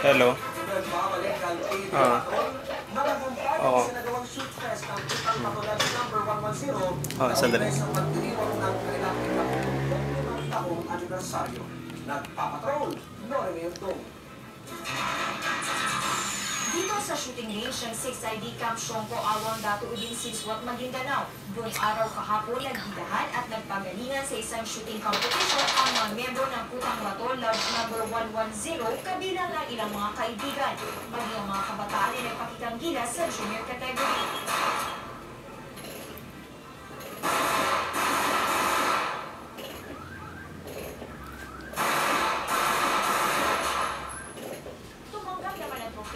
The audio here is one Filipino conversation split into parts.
Hello. Oo. Sandali. Dito sa shooting range ng 6ID Camp Shongko, Awang, Dato Udin, Siswat, Maguindanao. Buong araw kahapon nagbidahan at nagpagalingan sa isang shooting competition ang mga miyembro ng Putang Bato Lodge number 110 kabilang ng ilang mga kaibigan. Maging ang mga kabataan ay nagpakitang gilas sa junior category.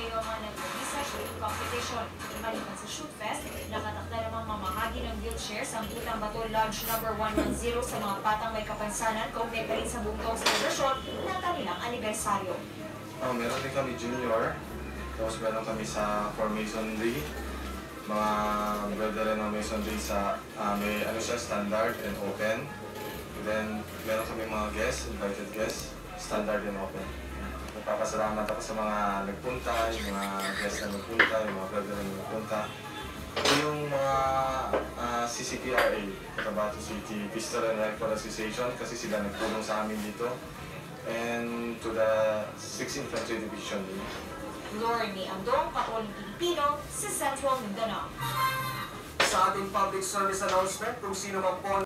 Ang mga nag-release sa shooting competition. Maliban sa Shoot Fest, nakatakda namang mamahagi ng wheelchairs ang Putang Bato Lodge number 110 sa mga batang may kapansanan kaugnay pa rin sa buong taong celebration ng kanilang anibersaryo. Meron din kami junior, tapos meron kami sa Masonry, mga brother ng Masonry sa may standard and open. Then meron kami mga guests, invited guests, standard and open. Nagpapasalamat ako sa mga nagpunta, yung mga guests na nagpunta, yung mga brother na nagpunta. Ito yung mga CCPRA, Cotabato City Pistol and Rifle Association, kasi sila nagtulong sa amin dito. And to the 6th Infantry Division. Lorne Andong, Patuloy Pilipino, sa Central Mindanao. Sa ating public service announcement, kung sino man po